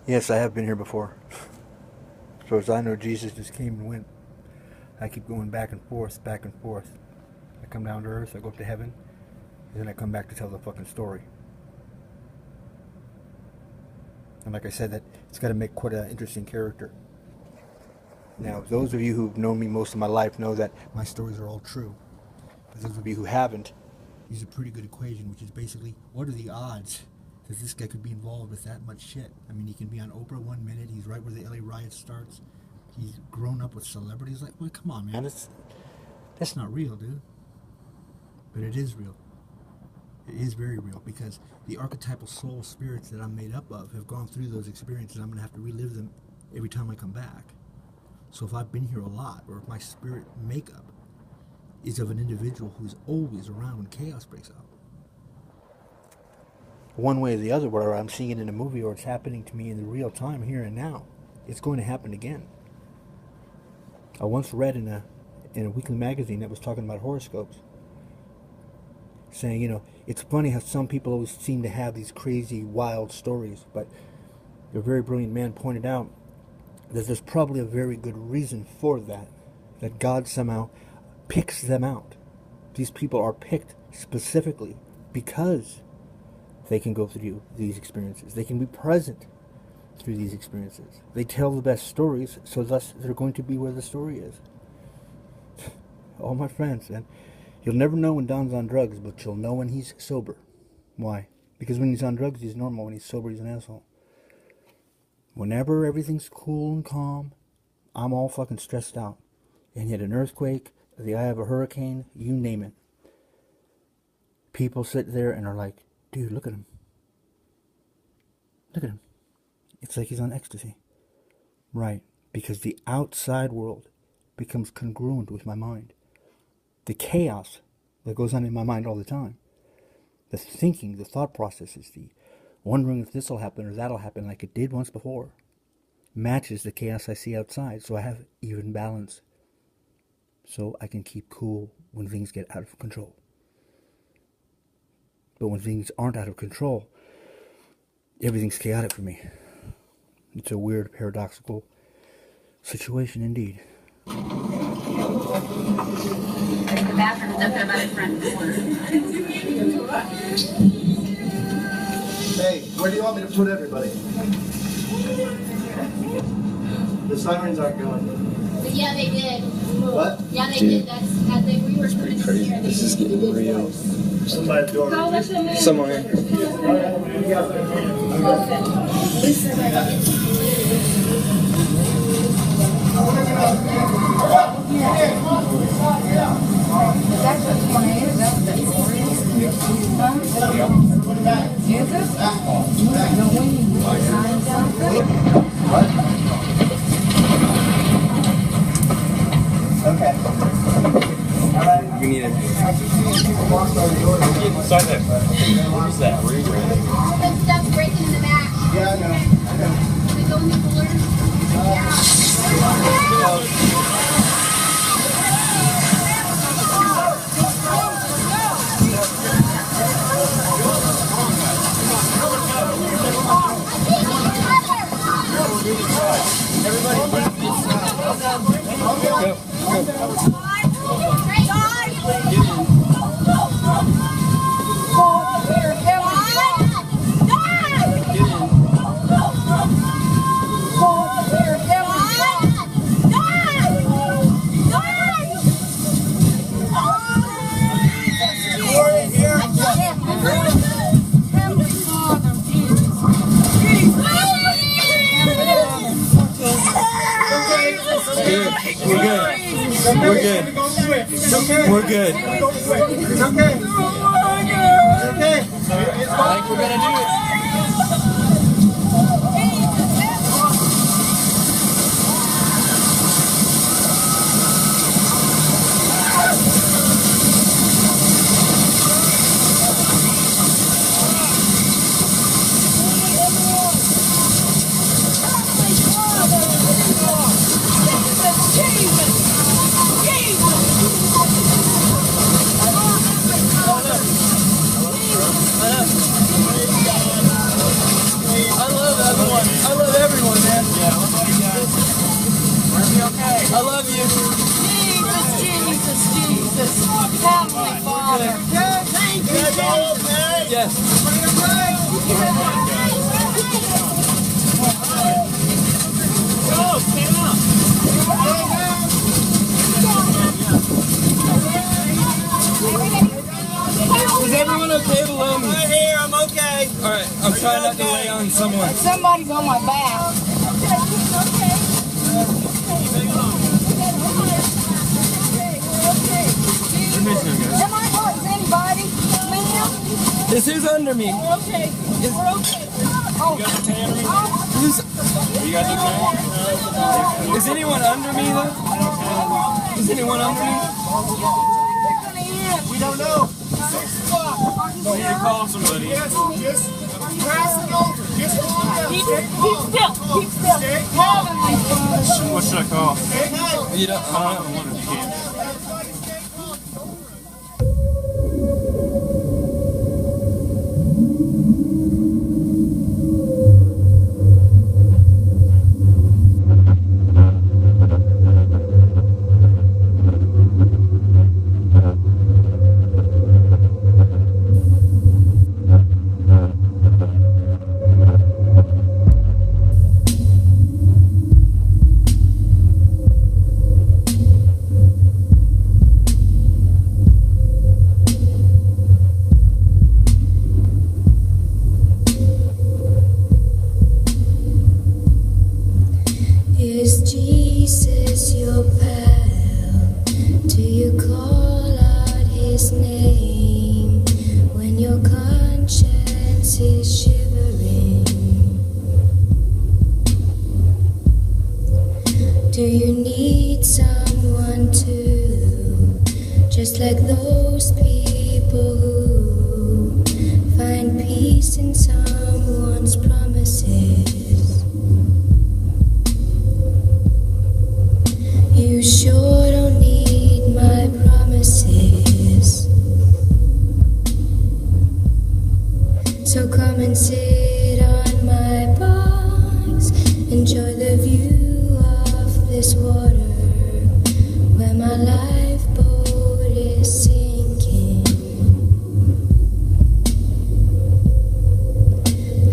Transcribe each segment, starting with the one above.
Yes, I have been here before. So as I know, Jesus just came and went. I keep going back and forth, back and forth. I come down to earth, I go up to heaven, and then I come back to tell the fucking story. And like I said, that it's got to make quite an interesting character. Now, those of you who've known me most of my life know that my stories are all true. But those of you who haven't, use a pretty good equation, which is basically, what are the odds that this guy could be involved with that much shit? I mean, he can be on Oprah 1 minute, he's right where the LA riot starts, he's grown up with celebrities. Like, well, come on, man, that's not real, dude. But it is real. It is very real, because the archetypal soul spirits that I'm made up of have gone through those experiences. I'm going to have to relive them every time I come back. So if I've been here a lot, or if my spirit makeup is of an individual who's always around when chaos breaks out, one way or the other, whether I'm seeing it in a movie or it's happening to me in the real time, here and now, it's going to happen again. I once read in a weekly magazine that was talking about horoscopes, saying, you know, it's funny how some people always seem to have these crazy, wild stories, but a very brilliant man pointed out that there's probably a very good reason for that God somehow picks them out. These people are picked specifically because they can go through these experiences. They can be present through these experiences. They tell the best stories, so thus they're going to be where the story is. All my friends, and you'll never know when Don's on drugs, but you'll know when he's sober. Why? Because when he's on drugs, he's normal. When he's sober, he's an asshole. Whenever everything's cool and calm, I'm all fucking stressed out. And yet an earthquake, the eye of a hurricane, you name it. People sit there and are like, dude, look at him. Look at him. It's like he's on ecstasy. Right. Because the outside world becomes congruent with my mind. The chaos that goes on in my mind all the time. The thinking, the thought processes, the wondering if this will happen or that'll happen like it did once before, matches the chaos I see outside, so I have even balance. So I can keep cool when things get out of control. But when things aren't out of control, everything's chaotic for me. It's a weird, paradoxical situation indeed. The bathroom's up there by the front door. Hey, where do you want me to put everybody? The sirens aren't going. Yeah, they did. What? Yeah, they did. That's how we were putting Crazy. here. This is getting real. Somebody at the door. Somewhere. Okay. We need it. Inside there. What is that? Where are you going? All that stuff breaking in the back. Yeah, I know. We go in the cooler. Yeah. We're good. We're good. It's okay. It's okay. I think we're gonna do it. I love everyone. I love everyone. Heavenly Father. Yes. Is everyone okay below me? Right here, I'm okay. Alright, I'm trying not to lay on someone. Somebody's on my back. Am I hurting anybody? Ma'am? Is who's under me? We're okay. We're okay. Is anyone under me though? Is anyone under me? We don't know. 6 o'clock. You need to call somebody. Yes, just pass the altar. Just calm down. Keep Stay calm. still. Keep still. Stay calm. Heavenly Father. What should I call? Stay calm. You don't. I don't want to be here. Everybody stay calm. Is Jesus your pal? Do you call out his name when your conscience is shivering? Do you need someone to, just like those people who find peace in someone's promises? You sure don't need my promises. So come and sit on my box. Enjoy the view of this water where my lifeboat is sinking.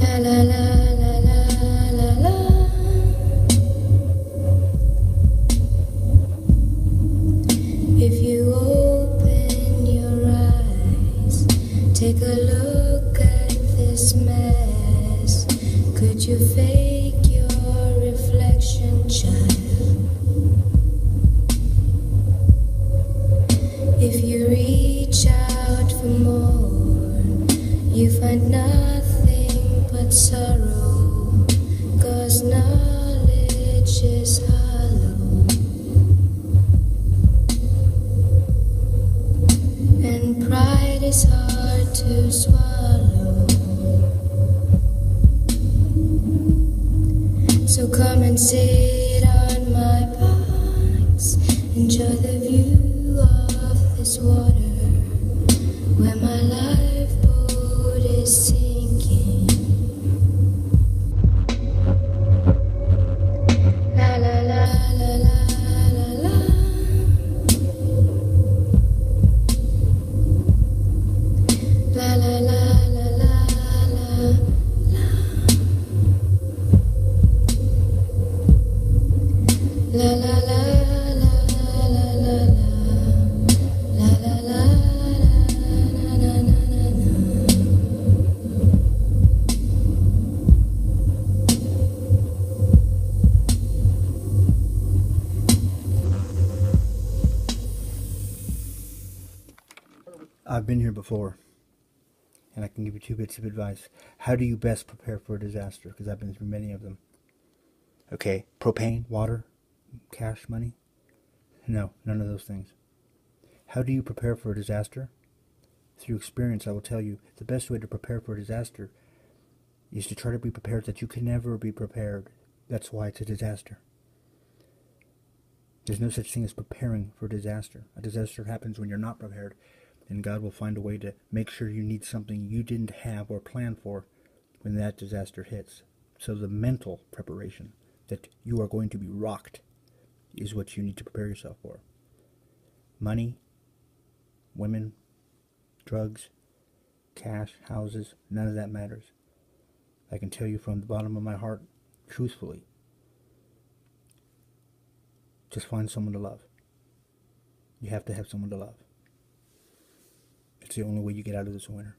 La la la la la la la. If you open your eyes, take a look at this mess. Could you fake your reflection, child? If you reach out for more, you find nothing but sorrow, 'cause knowledge is hollow. And pride is hard to swallow. So come and sit on my box. Enjoy the view of this water where my lifeboat is sinking. La la la la la la la. La la la la la la la. La la la la la la la. La la la la la la la. I've been here before, and I can give you 2 bits of advice. How do you best prepare for a disaster? Because I've been through many of them. Okay, propane, water, cash, money? No, none of those things. How do you prepare for a disaster? Through experience, I will tell you, the best way to prepare for a disaster is to try to be prepared that you can never be prepared. That's why it's a disaster. There's no such thing as preparing for a disaster. A disaster happens when you're not prepared, and God will find a way to make sure you need something you didn't have or plan for when that disaster hits. So the mental preparation that you are going to be rocked is what you need to prepare yourself for. Money, women, drugs, cash, houses, none of that matters. I can tell you from the bottom of my heart, truthfully, just find someone to love. You have to have someone to love. It's the only way you get out of this winter.